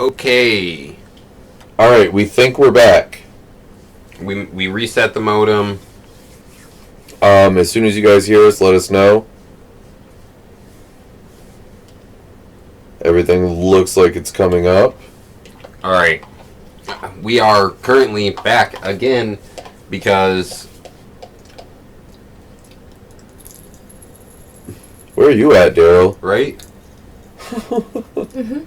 Okay. Alright, we think we're back. We reset the modem. As soon as you guys hear us, let us know. Everything looks like it's coming up. Alright. We are currently back again because... Where are you at, Daryl? Right? Mm-hmm.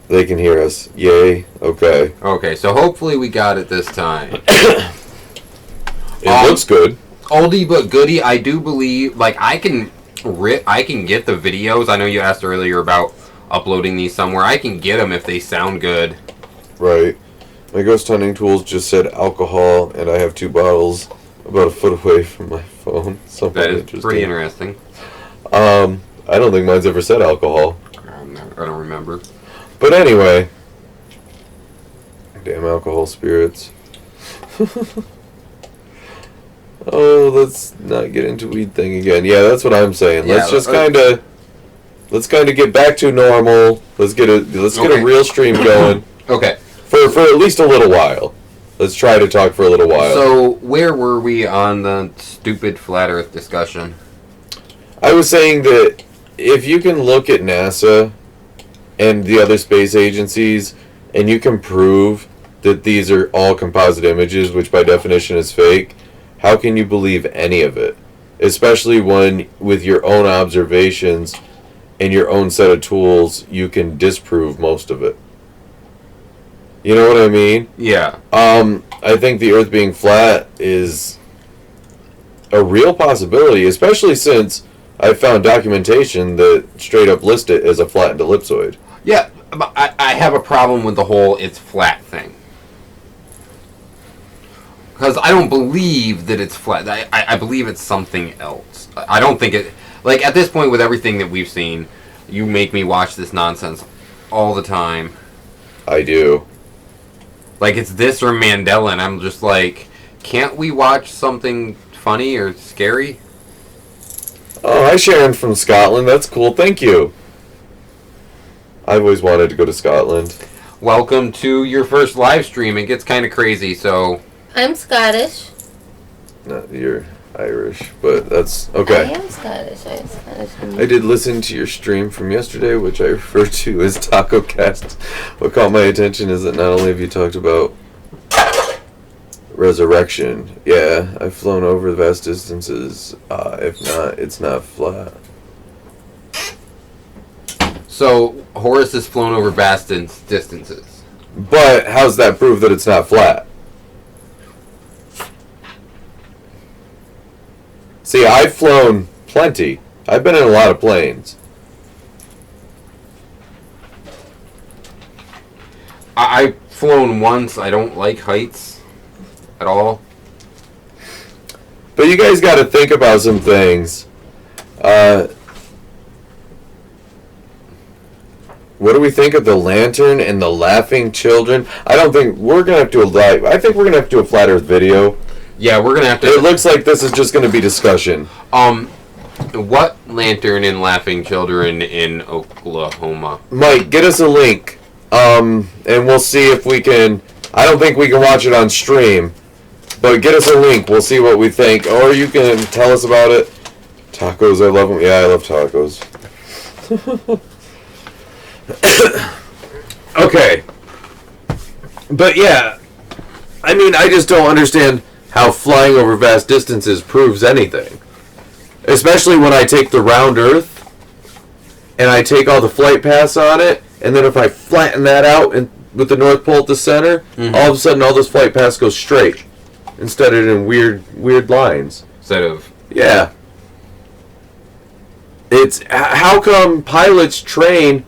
They can hear us. Yay. Okay. Okay, so hopefully we got it this time. It looks good. Oldie but goodie, I do believe, like, I can get the videos. I know you asked earlier about uploading these somewhere. I can get them if they sound good. Right. My ghost hunting tools just said alcohol, and I have 2 bottles about a foot away from my phone. Something That is interesting. pretty interesting. I don't think mine's ever said alcohol. I don't remember. But anyway. Damn alcohol spirits. Oh, let's not get into weed thing again. Yeah, that's what I'm saying. Yeah, let's kind of get back to normal. Let's get a real stream going. Okay. For at least a little while. Let's try to talk for a little while. So, where were we on the stupid flat Earth discussion? I was saying that if you can look at NASA and the other space agencies and you can prove that these are all composite images, which by definition is fake, how can you believe any of it? Especially when, with your own observations and your own set of tools, you can disprove most of it. You know what I mean? Yeah. I think the Earth being flat is a real possibility, especially since I found documentation that straight up lists it as a flattened ellipsoid. Yeah, but I have a problem with the whole it's flat thing. Because I don't believe that it's flat. I believe it's something else. I don't think it... Like, at this point, with everything that we've seen, you make me watch this nonsense all the time. I do. Like, it's this or Mandela, and I'm just like, can't we watch something funny or scary? Oh, hi Sharon from Scotland. That's cool. Thank you. I've always wanted to go to Scotland. Welcome to your first live stream. It gets kind of crazy, so... I'm Scottish. No, you're Irish, but that's okay. I am Scottish. I did listen to your stream from yesterday, which I refer to as TacoCast. What caught my attention is that not only have you talked about resurrection, yeah, I've flown over vast distances. If not, it's not flat. So, Horace has flown over vast distances. But how's that prove that it's not flat? See, I've flown plenty. I've been in a lot of planes. I've flown once. I don't like heights at all. But you guys got to think about some things. What do we think of the lantern and the laughing children? I don't think we're gonna have to do a live. I think we're gonna have to do a flat Earth video. Yeah, we're gonna have to. It looks like this is just gonna be discussion. What lantern and laughing children in Oklahoma? Mike, get us a link, and we'll see if we can. I don't think we can watch it on stream, but get us a link. We'll see what we think, or you can tell us about it. Tacos, I love them. Yeah, I love tacos. Okay, but yeah, I mean, I just don't understand how flying over vast distances proves anything. Especially when I take the round Earth and I take all the flight paths on it, and then if I flatten that out and with the North Pole at the center, all of a sudden all those flight paths go straight instead of in weird lines. Instead of... Yeah. It's how come pilots train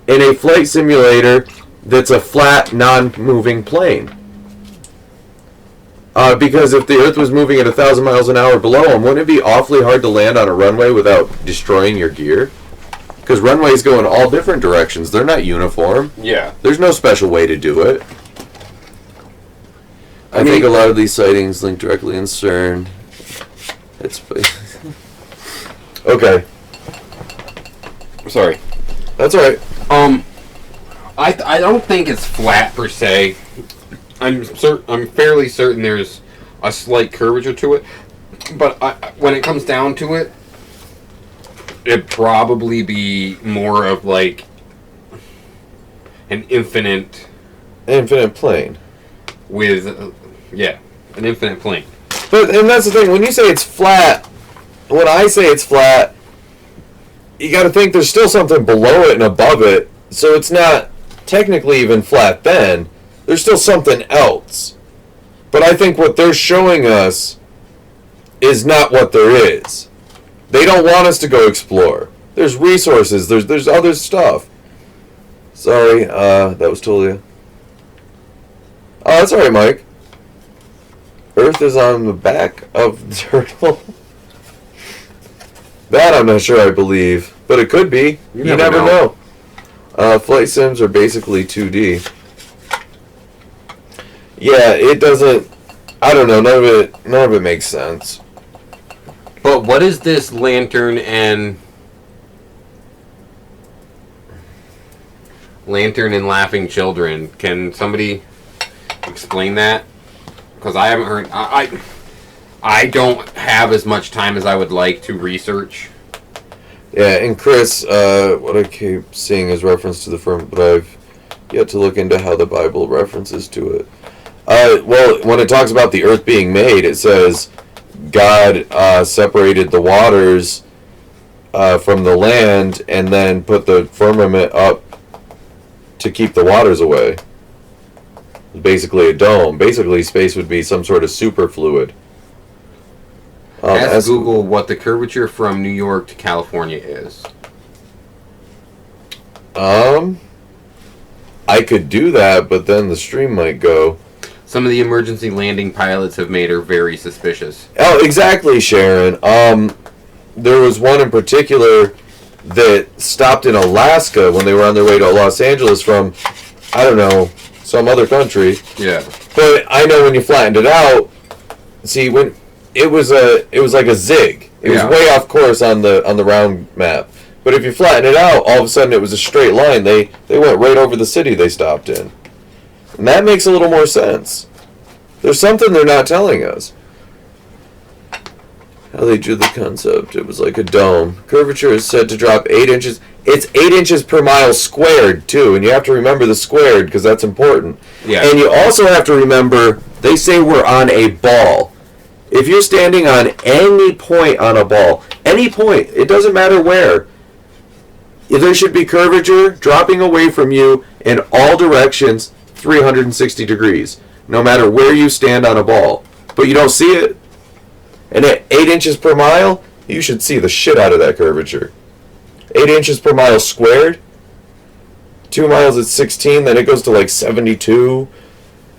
in a flight simulator that's a flat, non-moving plane? Because if the Earth was moving at 1,000 miles an hour below them, wouldn't it be awfully hard to land on a runway without destroying your gear? Because runways go in all different directions. They're not uniform. Yeah. There's no special way to do it. I think a lot of these sightings link directly in CERN. It's... Okay. Sorry. That's alright. I don't think it's flat per se. I'm fairly certain there's a slight curvature to it, but when it comes down to it, it'd probably be more of like an infinite plane with an infinite plane. And that's the thing, when you say it's flat, when I say it's flat, you got to think there's still something below it and above it, so it's not technically even flat then. There's still something else. But I think what they're showing us is not what there is. They don't want us to go explore. There's resources, there's other stuff. Sorry, that was totally... Oh, that's alright, Mike. Earth is on the back of the turtle. That I'm not sure I believe, but it could be. You never know. Flight sims are basically 2D. Yeah, it doesn't... I don't know, none of it makes sense. But what is this lantern and laughing children? Can somebody explain that? Because I haven't heard... I don't have as much time as I would like to research. Yeah, and Chris, what I keep seeing is reference to the firm, but I've yet to look into how the Bible references to it. Well, when it talks about the earth being made, it says God separated the waters from the land and then put the firmament up to keep the waters away. Basically a dome. Basically, space would be some sort of superfluid. Ask Google what the curvature from New York to California is. I could do that, but then the stream might go. Some of the emergency landing pilots have made her very suspicious. Oh, exactly, Sharon. There was one in particular that stopped in Alaska when they were on their way to Los Angeles from, I don't know, some other country. Yeah. But I know when you flattened it out, see, when it was like a zig. It was way off course on the round map. But if you flatten it out, all of a sudden it was a straight line. They went right over the city they stopped in. And that makes a little more sense. There's something they're not telling us. How they drew the concept. It was like a dome. Curvature is said to drop 8 inches. It's 8 inches per mile squared, too. And you have to remember the squared, because that's important. Yeah. And you also have to remember, they say we're on a ball. If you're standing on any point on a ball, any point, it doesn't matter where, there should be curvature dropping away from you in all directions, 360 degrees, no matter where you stand on a ball. But you don't see it. And at 8 inches per mile, you should see the shit out of that curvature. 8 inches per mile squared, 2 miles at 16, then it goes to like 72.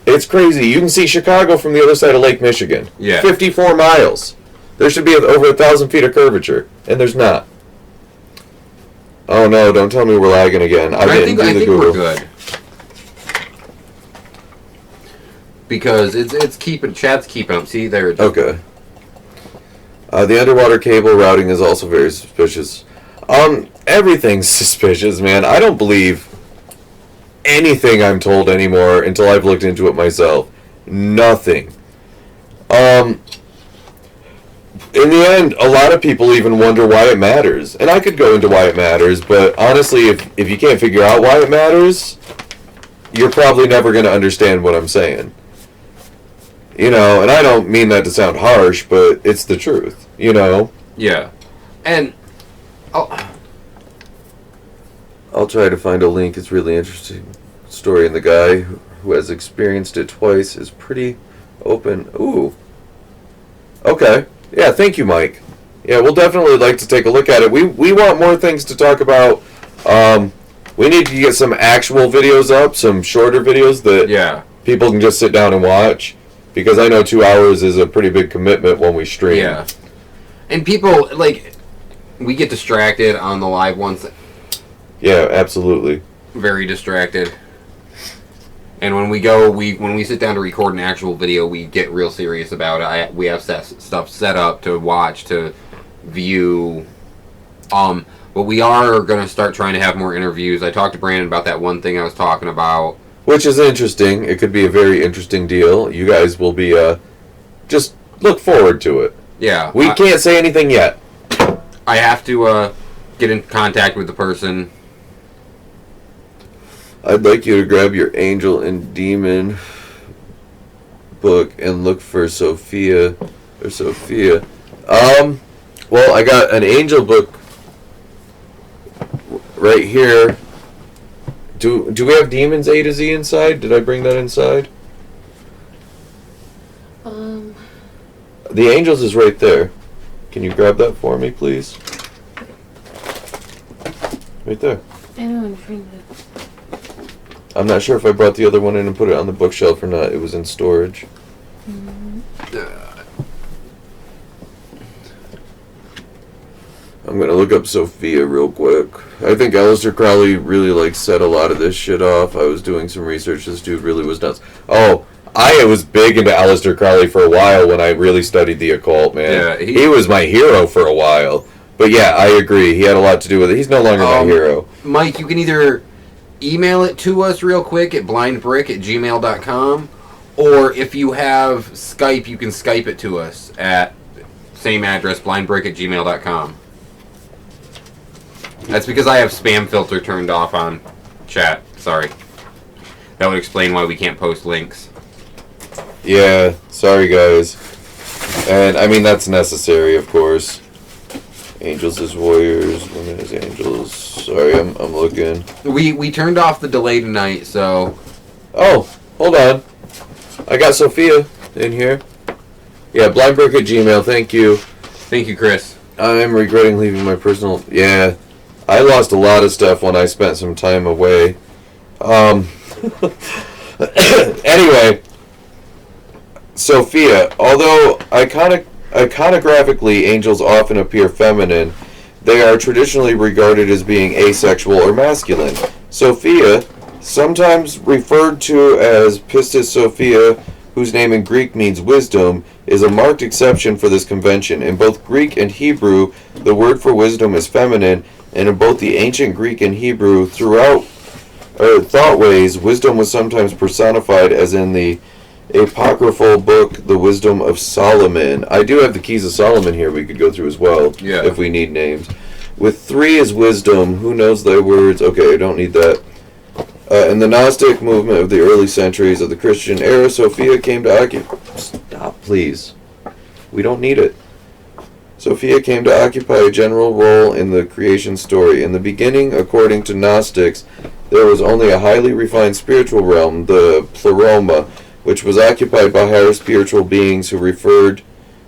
It's crazy. You can see Chicago from the other side of Lake Michigan. Yeah. 54 miles. There should be over 1,000 feet of curvature, and there's not. Oh no, don't tell me we're lagging again. I think we're good. Because it's keeping, chat's keeping up. See, there it is. Okay. The underwater cable routing is also very suspicious. Everything's suspicious, man. I don't believe anything I'm told anymore until I've looked into it myself. Nothing. In the end, a lot of people even wonder why it matters. And I could go into why it matters, but honestly, if you can't figure out why it matters, you're probably never going to understand what I'm saying. You know, and I don't mean that to sound harsh, but it's the truth, you know? Yeah. And I'll try to find a link. It's really interesting story, and the guy who has experienced it twice is pretty open. Ooh. Okay. Yeah, thank you, Mike. Yeah, we'll definitely like to take a look at it. We want more things to talk about. We need to get some actual videos up, some shorter videos that people can just sit down and watch. Because I know 2 hours is a pretty big commitment when we stream. Yeah. And people, like, we get distracted on the live ones. Yeah, absolutely. Very distracted. And when we sit down to record an actual video, we get real serious about it. We have stuff set up to watch, to view. But we are going to start trying to have more interviews. I talked to Brandon about that one thing I was talking about. Which is interesting. It could be a very interesting deal. You guys will be, just look forward to it. Yeah. We can't say anything yet. I have to get in contact with the person. I'd like you to grab your angel and demon book and look for Sophia. Or Sophia. Well, I got an angel book right here. Do we have demons A to Z inside? Did I bring that inside? The angels is right there. Can you grab that for me, please? Right there. I don't bring that. I'm not sure if I brought the other one in and put it on the bookshelf or not. It was in storage. I'm gonna look up Sophia real quick. I think Aleister Crowley really set a lot of this shit off. I was doing some research. This dude really was nuts. Oh, I was big into Aleister Crowley for a while when I really studied the occult, man. Yeah, he was my hero for a while. But yeah, I agree. He had a lot to do with it. He's no longer my hero. Mike, you can either email it to us real quick at blindbrik@gmail.com, or if you have Skype, you can Skype it to us at same address, blindbrik@gmail.com. That's because I have spam filter turned off on chat. Sorry. That would explain why we can't post links. Yeah, sorry guys. And I mean that's necessary, of course. Angels is warriors, women is angels. Sorry, I'm looking. We turned off the delay tonight, so. Oh, hold on. I got Sophia in here. Yeah, blindbrik@gmail. Thank you. Thank you, Chris. I'm regretting leaving my personal. Yeah, I lost a lot of stuff when I spent some time away. Anyway, Sophia, although iconographically angels often appear feminine, they are traditionally regarded as being asexual or masculine. Sophia, sometimes referred to as Pistis Sophia, whose name in Greek means wisdom, is a marked exception for this convention. In both Greek and Hebrew, the word for wisdom is feminine, and in both the ancient Greek and Hebrew, throughout thoughtways, wisdom was sometimes personified, as in the apocryphal book, The Wisdom of Solomon. I do have the Keys of Solomon here we could go through as well, if we need names. With 3 is wisdom, who knows thy words? Okay, I don't need that. In the Gnostic movement of the early centuries of the Christian era, Sophia came to occupy... Stop, please. We don't need it. Sophia came to occupy a general role in the creation story. In the beginning, according to Gnostics, there was only a highly refined spiritual realm, the Pleroma, which was occupied by higher spiritual beings who referred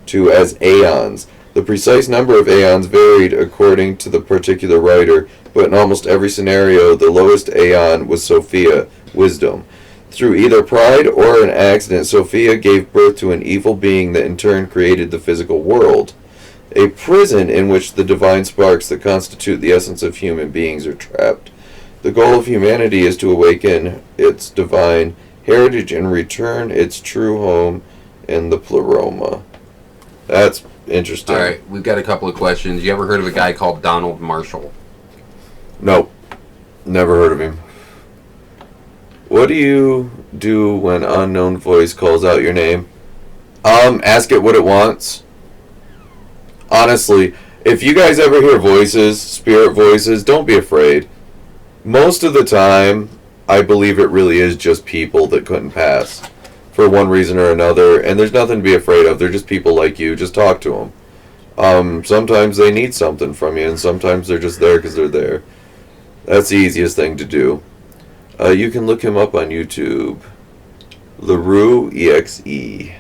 to as aeons. The precise number of aeons varied according to the particular writer, but in almost every scenario, the lowest aeon was Sophia, wisdom. Through either pride or an accident, Sophia gave birth to an evil being that in turn created the physical world, a prison in which the divine sparks that constitute the essence of human beings are trapped. The goal of humanity is to awaken its divine heritage and return its true home in the Pleroma. That's interesting. Alright, we've got a couple of questions. You ever heard of a guy called Donald Marshall? Nope. Never heard of him. What do you do when unknown voice calls out your name? Ask it what it wants. Honestly, if you guys ever hear voices, spirit voices, don't be afraid. Most of the time, I believe it really is just people that couldn't pass for one reason or another, and there's nothing to be afraid of. They're just people like you. Just talk to them. Sometimes they need something from you, and sometimes they're just there because they're there. That's the easiest thing to do. You can look him up on YouTube. LaRue EXE.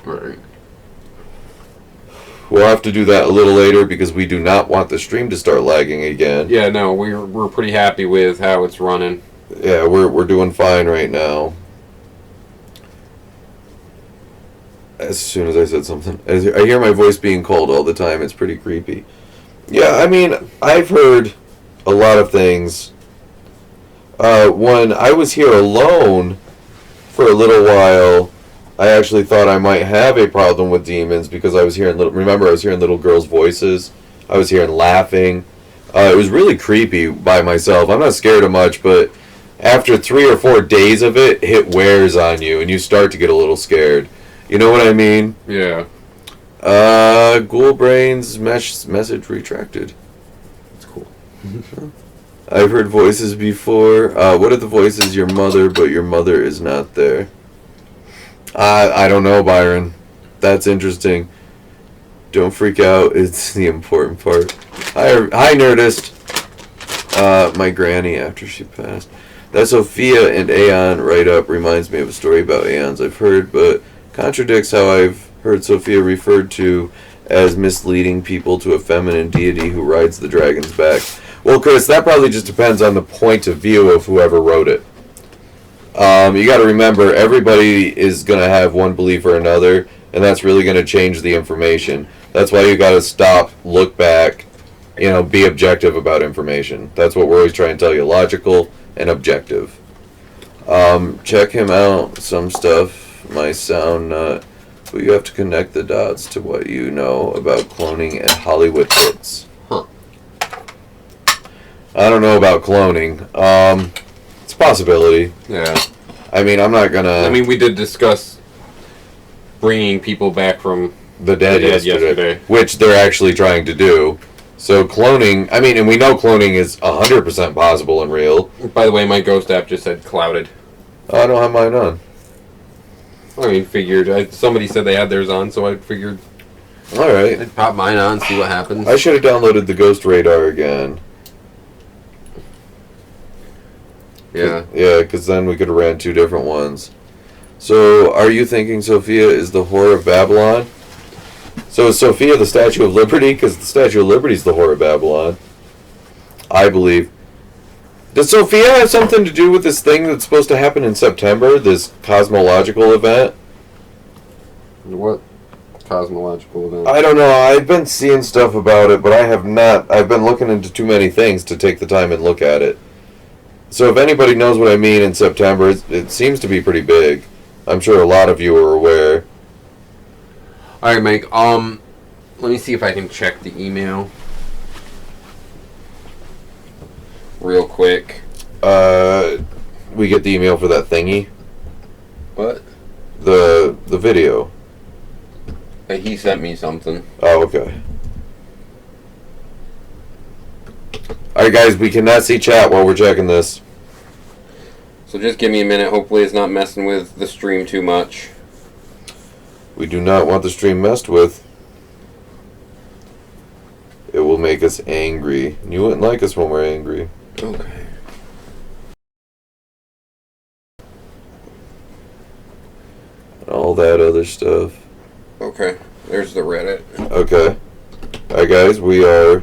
Right. We'll have to do that a little later because we do not want the stream to start lagging again. Yeah, no, we're pretty happy with how it's running. Yeah, we're doing fine right now. As soon as I said something, I hear my voice being called all the time. It's pretty creepy. Yeah, I mean, I've heard a lot of things. When I was here alone for a little while, I actually thought I might have a problem with demons because I was hearing I was hearing little girls' voices I was hearing laughing. It was really creepy by myself. I'm not scared of much, but after 3 or 4 days of it, it wears on you, and you start to get a little scared. You know what I mean? Yeah. Ghoul Brain's message retracted. That's cool. I've heard voices before. What if the voice is your mother, but your mother is not there? I don't know, Byron. That's interesting. Don't freak out. It's the important part. Hi, Nerdist. My granny after she passed. That Sophia and Aeon write-up reminds me of a story about Aeons I've heard, but contradicts how I've heard Sophia referred to as misleading people to a feminine deity who rides the dragon's back. Well, Chris, that probably just depends on the point of view of whoever wrote it. You got to remember, everybody is going to have one belief or another, and that's really going to change the information. That's why you got to stop, look back, be objective about information. That's what we're always trying to tell you, logical and objective. Check him out, some stuff, my sound nut, but you have to connect the dots to what you know about cloning and Hollywood hits. Huh. I don't know about cloning. It's a possibility. Yeah. I mean, I'm not gonna... we did discuss bringing people back from the dead yesterday, which they're actually trying to do. So cloning, and we know cloning is 100% possible and real. By the way, my ghost app just said clouded. Oh, I don't have mine on. Figured. Somebody said they had theirs on, so I figured Alright. I'd pop mine on, see what happens. I should have downloaded the Ghost Radar again. Yeah. Yeah, because then we could have ran 2 different ones. So, are you thinking Sophia is the Whore of Babylon? So is Sophia the Statue of Liberty? Because the Statue of Liberty is the Whore of Babylon. I believe. Does Sophia have something to do with this thing that's supposed to happen in September? This cosmological event? What cosmological event? I don't know. I've been seeing stuff about it, but I have not. I've been looking into too many things to take the time and look at it. So if anybody knows what I mean in September, it seems to be pretty big. I'm sure a lot of you are aware. Alright, Mike. Let me see if I can check the email real quick. We get the email for that thingy. What? The video. He sent me something. Oh, okay. Alright, guys, we cannot see chat while we're checking this. So just give me a minute. Hopefully it's not messing with the stream too much. We do not want the stream messed with. It will make us angry. You wouldn't like us when we're angry. Okay. And all that other stuff. Okay. There's the Reddit. Okay. Alright, guys, we are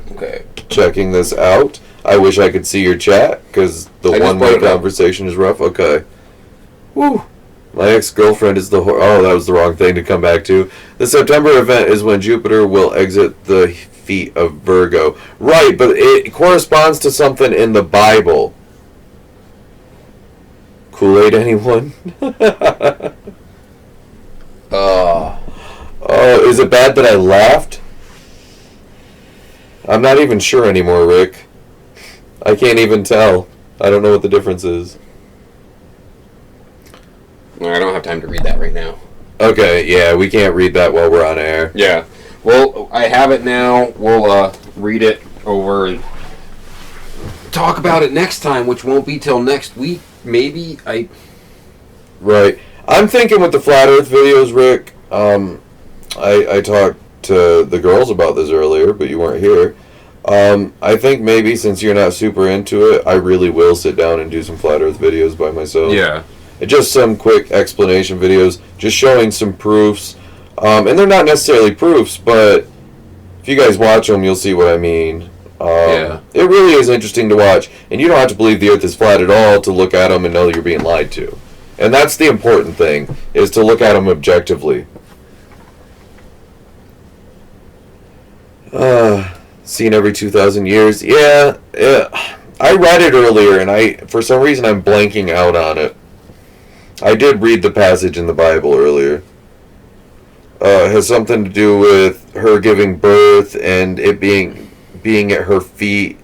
checking this out. I wish I could see your chat, because the one-way conversation is rough. Okay. Woo! My ex-girlfriend is the Oh, that was the wrong thing to come back to. The September event is when Jupiter will exit the feet of Virgo. Right, but it corresponds to something in the Bible. Kool-Aid, anyone? Oh, is it bad that I laughed? I'm not even sure anymore, Rick. I can't even tell. I don't know what the difference is. I don't have time to read that right now. Okay, yeah, we can't read that while we're on air. Yeah. Well, I have it now. We'll read it over and talk about it next time, which won't be till next week. Maybe. Right. I'm thinking with the Flat Earth videos, Rick, I talked to the girls about this earlier, but you weren't here. I think maybe since you're not super into it, I really will sit down and do some Flat Earth videos by myself. Yeah. Just some quick explanation videos, just showing some proofs. And they're not necessarily proofs, but if you guys watch them, you'll see what I mean. Yeah. It really is interesting to watch. And you don't have to believe the Earth is flat at all to look at them and know you're being lied to. And that's the important thing, is to look at them objectively. Seen every 2,000 years. Yeah. I read it earlier, and for some reason I'm blanking out on it. I did read the passage in the Bible earlier. It has something to do with her giving birth and it being being at her feet.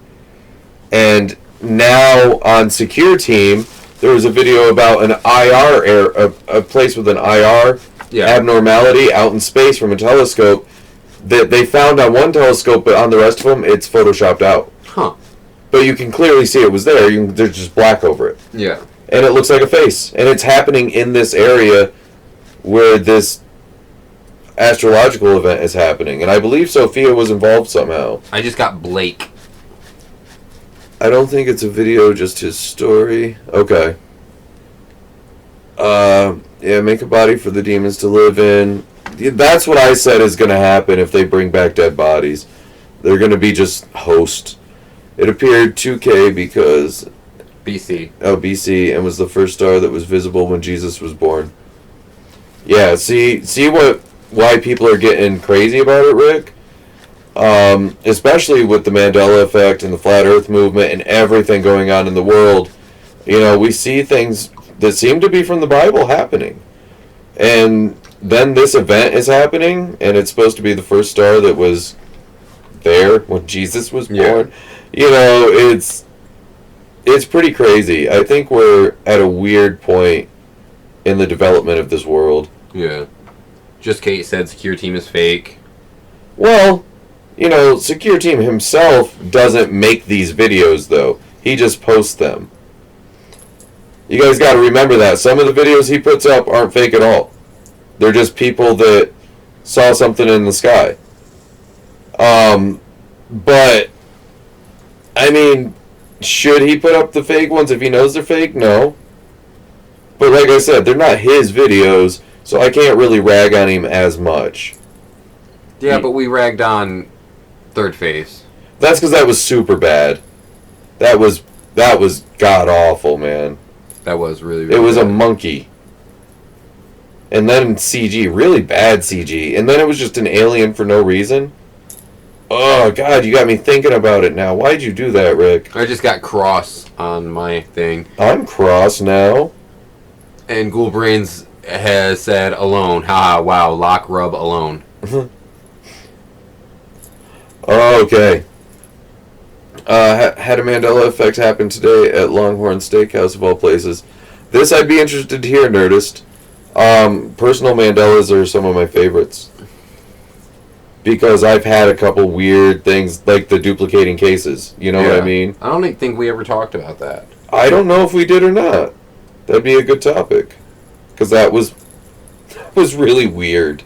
And now on Secure Team, there was a video about an IR a place with an IR abnormality out in space from a telescope that they found on one telescope, but on the rest of them, it's photoshopped out. Huh. But you can clearly see it was there. There's just black over it. Yeah. And it looks like a face. And it's happening in this area where this astrological event is happening. And I believe Sophia was involved somehow. I just got Blake. I don't think it's a video, just his story. Okay. Yeah, make a body for the demons to live in. That's what I said is going to happen if they bring back dead bodies. They're going to be just host. It appeared 2K because... BC. Oh, BC, and was the first star that was visible when Jesus was born. Yeah, see why people are getting crazy about it, Rick? Especially with the Mandela Effect and the Flat Earth movement and everything going on in the world. You know, we see things that seem to be from the Bible happening. And then this event is happening, and it's supposed to be the first star that was there when Jesus was born. You know, it's pretty crazy. I think we're at a weird point in the development of this world. Yeah. Just Kate said Secure Team is fake. Well, you know, Secure Team himself doesn't make these videos, though. He just posts them. You guys got to remember that. Some of the videos he puts up aren't fake at all. They're just people that saw something in the sky. But, I mean, should he put up the fake ones if he knows they're fake? No. But like I said, they're not his videos, so I can't really rag on him as much. Yeah, but we ragged on Third Face. That's because that was super bad. That was god-awful, man. That was really, really It was bad. a monkey. And then CG, really bad CG. And then it was just an alien for no reason. Oh, God, you got me thinking about it now. Why'd you do that, Rick? I just got cross on my thing. I'm cross now. And Ghoulbrains has said alone. Haha, wow, lock rub alone. Okay. Had a Mandela Effect happen today at Longhorn Steakhouse of all places. This I'd be interested to hear, Nerdist. Personal Mandelas are some of my favorites. Because I've had a couple weird things, like the duplicating cases. You know what I mean? I don't think we ever talked about that. I don't know if we did or not. That'd be a good topic. Because that was really weird.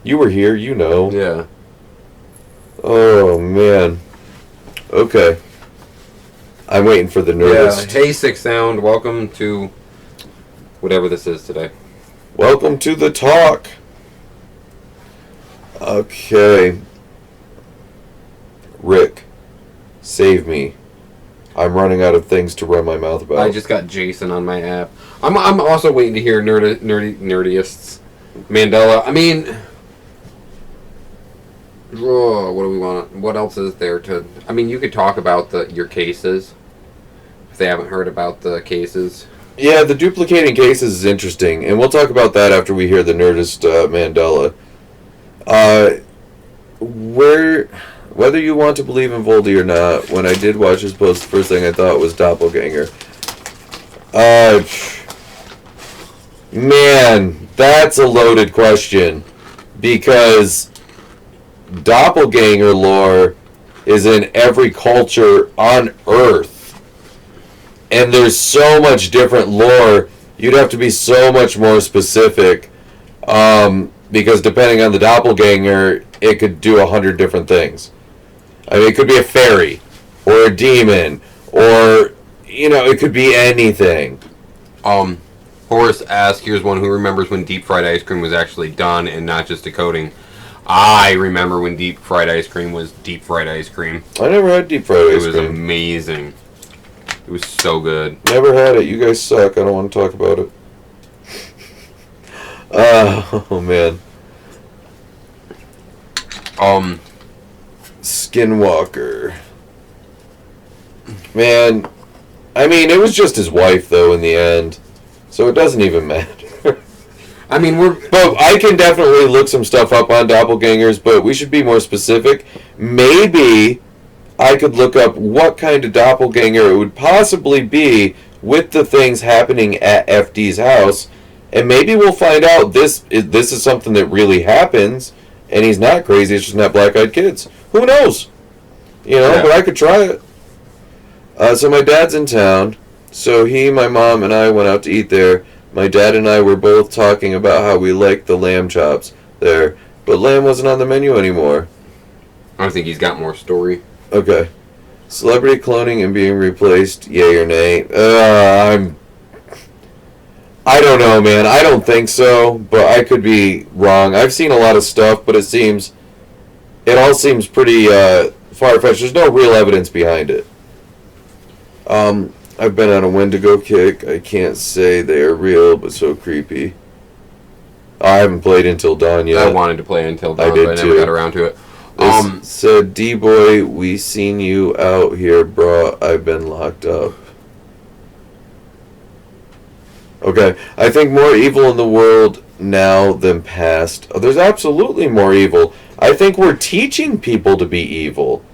You were here, you know. Yeah. Oh, man. Okay. I'm waiting for the Nerdist. Yeah. Hey, Six Sound. Welcome to whatever this is today. Welcome to the talk. Okay. Rick, save me. I'm running out of things to run my mouth about. I just got Jason on my app. I'm also waiting to hear nerdyists. Mandela. I mean, what do we want? What else is there to? I mean, you could talk about your cases. If they haven't heard about the cases. Yeah, the duplicating cases is interesting, and we'll talk about that after we hear the Nerdist Mandela. Whether you want to believe in Voldy or not, when I did watch his post, the first thing I thought was doppelganger. Man, that's a loaded question, because doppelganger lore is in every culture on Earth. And there's so much different lore, you'd have to be so much more specific. Because depending on the doppelganger, it could do 100 different things. I mean, it could be a fairy, or a demon, or, you know, it could be anything. Horace asked, here's one who remembers when deep fried ice cream was actually done and not just a coating. I remember when deep fried ice cream was deep fried ice cream. I never had deep fried ice cream. It was amazing. It was so good. Never had it. You guys suck. I don't want to talk about it. Oh, man. Skinwalker. Man, I mean, it was just his wife, though, in the end. So it doesn't even matter. I mean, But I can definitely look some stuff up on doppelgangers, but we should be more specific. Maybe I could look up what kind of doppelganger it would possibly be with the things happening at FD's house, and maybe we'll find out this is something that really happens, and he's not crazy, it's just not black-eyed kids. Who knows? You know, but I could try it. So my dad's in town, so he, my mom, and I went out to eat there. My dad and I were both talking about how we liked the lamb chops there, but lamb wasn't on the menu anymore. I think he's got more story. Okay. Celebrity cloning and being replaced, yay or nay? I don't know, man. I don't think so, but I could be wrong. I've seen a lot of stuff, but it all seems pretty far-fetched. There's no real evidence behind it. I've been on a Wendigo kick. I can't say they are real, but so creepy. I haven't played Until Dawn yet. I wanted to play Until Dawn, I did but I too. never got around to it. Said, D-boy, we seen you out here, bro. I've been locked up. Okay, I think more evil in the world now than past. Oh, there's absolutely more evil. I think we're teaching people to be evil.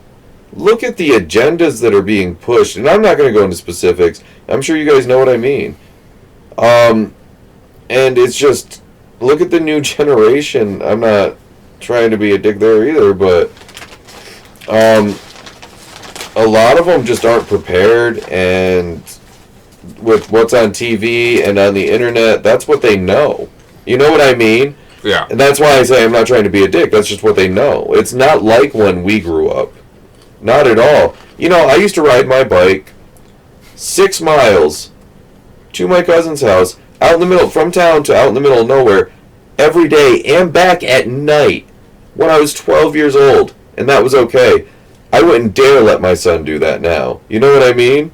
Look at the agendas that are being pushed, and I'm not going to go into specifics. I'm sure you guys know what I mean. And it's just, look at the new generation. I'm not trying to be a dick there either, but a lot of them just aren't prepared, and with what's on TV and on the internet, that's what they know. You know what I mean? Yeah. And that's why I say I'm not trying to be a dick. That's just what they know. It's not like when we grew up. Not at all. You know, I used to ride my bike 6 miles to my cousin's house, out in the middle, from town to out in the middle of nowhere, every day and back at night when I was 12 years old. And that was okay. I wouldn't dare let my son do that now. You know what I mean?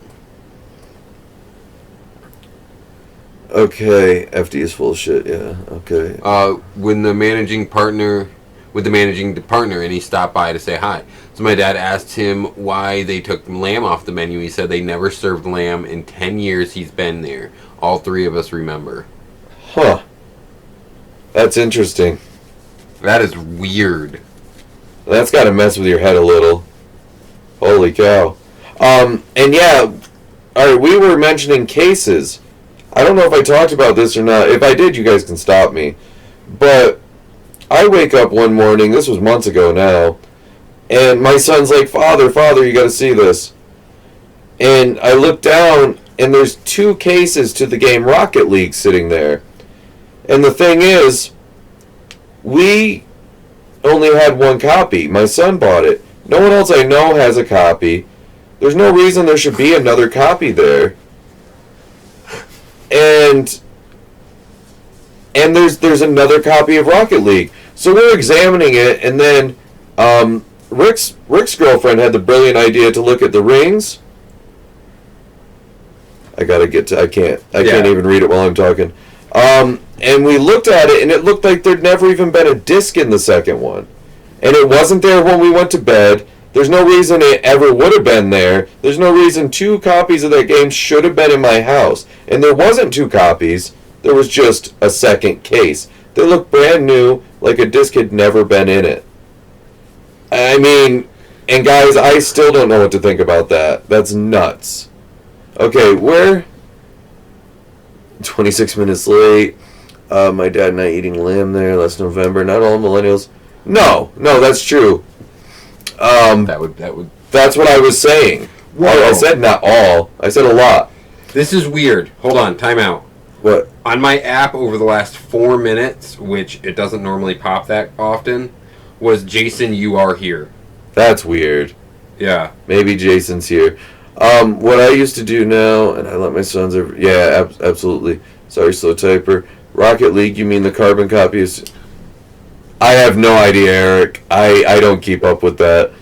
Okay, FD is full of shit, yeah, okay. With the managing partner, and he stopped by to say hi. So my dad asked him why they took lamb off the menu. He said they never served lamb in 10 years he's been there. All 3 of us remember. Huh. That's interesting. That is weird. That's got to mess with your head a little. Holy cow. And yeah, alright, we were mentioning cases. I don't know if I talked about this or not. If I did, you guys can stop me. But I wake up one morning, this was months ago now, and my son's like, Father, you gotta see this. And I look down, and there's 2 cases to the game Rocket League sitting there. And the thing is, we only had 1 copy. My son bought it. No one else I know has a copy. There's no reason there should be another copy there. And there's another copy of Rocket League. So we're examining it, and then Rick's girlfriend had the brilliant idea to look at the rings. I can't even read it while I'm talking. And we looked at it, and it looked like there'd never even been a disc in the second one. And it wasn't there when we went to bed. There's no reason it ever would have been there. There's no reason 2 copies of that game should have been in my house. And there wasn't 2 copies. There was just a second case. They looked brand new, like a disc had never been in it. I mean, and guys, I still don't know what to think about that. That's nuts. Okay, we're 26 minutes late. My dad and I eating lamb there last November. Not all millennials. No, that's true. That would. That's what I was saying. I said not all. I said a lot. This is weird. Hold on, time out. What? On my app over the last 4 minutes, which it doesn't normally pop that often, was Jason, you are here. That's weird. Yeah. Maybe Jason's here. What I used to do now, and I let my sons... absolutely. Sorry, slow typer. Rocket League, you mean the carbon copies? I have no idea, Eric. I don't keep up with that.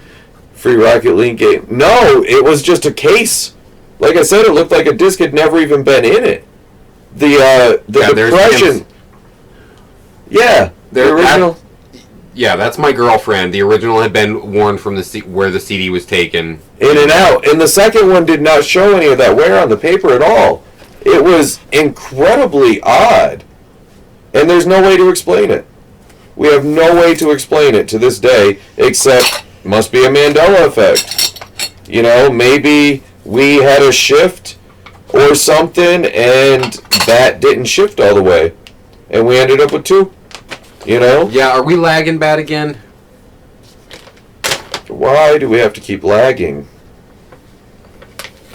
Free Rocket League game. No, it was just a case. Like I said, it looked like a disc had never even been in it. The depression. Yeah, the original. That's my girlfriend. The original had been worn from where the CD was taken. In and out. And the second one did not show any of that wear on the paper at all. It was incredibly odd. And there's no way to explain it. We have no way to explain it to this day, except must be a Mandela Effect. You know, maybe we had a shift or something, and that didn't shift all the way, and we ended up with 2. You know? Yeah, are we lagging bad again? Why do we have to keep lagging?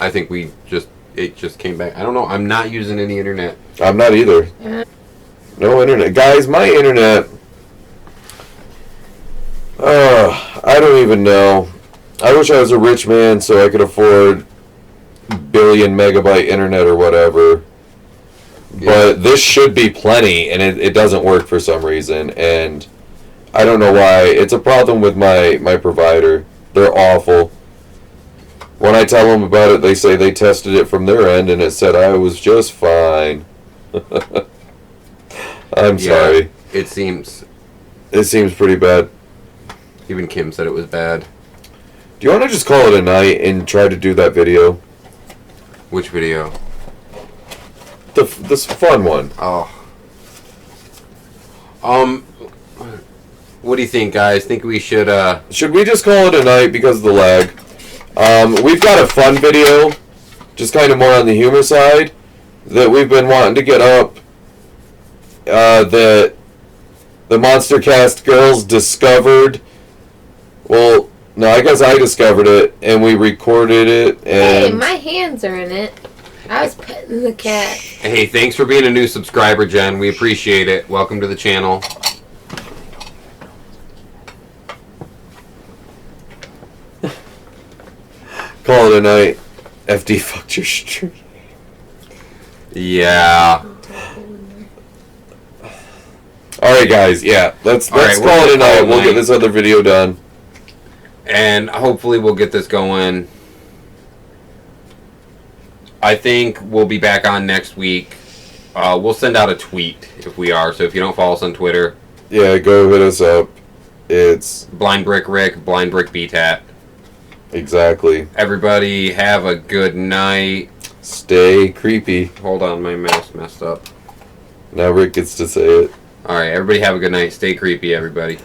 I think it just came back. I don't know. I'm not using any internet. I'm not either. No internet. Guys, my internet... I don't even know. I wish I was a rich man so I could afford billion megabyte internet or whatever. Yeah. But this should be plenty, and it doesn't work for some reason, and I don't know why. It's a problem with my provider. They're awful. When I tell them about it, they say they tested it from their end, and it said I was just fine. I'm sorry. It seems pretty bad. Even Kim said it was bad. Do you want to just call it a night and try to do that video? Which video? This fun one. Oh. What do you think, guys? Think we should, Should we just call it a night because of the lag? We've got a fun video, just kind of more on the humor side, that we've been wanting to get up. That the MonsterCast girls discovered. Well, no, I guess I discovered it, and we recorded it, and... Hey, my hands are in it. I was petting the cat. Hey, thanks for being a new subscriber, Jen. We appreciate it. Welcome to the channel. Call it a night. FD fucked your stream. Yeah. Alright, guys, yeah. Let's call it a night. We'll get this other video done. And hopefully we'll get this going. I think we'll be back on next week. We'll send out a tweet if we are. So if you don't follow us on Twitter, yeah, go hit us up. It's BlindBrik Rick, BlindBrik BTat. Exactly. Everybody have a good night. Stay creepy. Hold on, my mouse messed up. Now Rick gets to say it. All right, everybody have a good night. Stay creepy, everybody.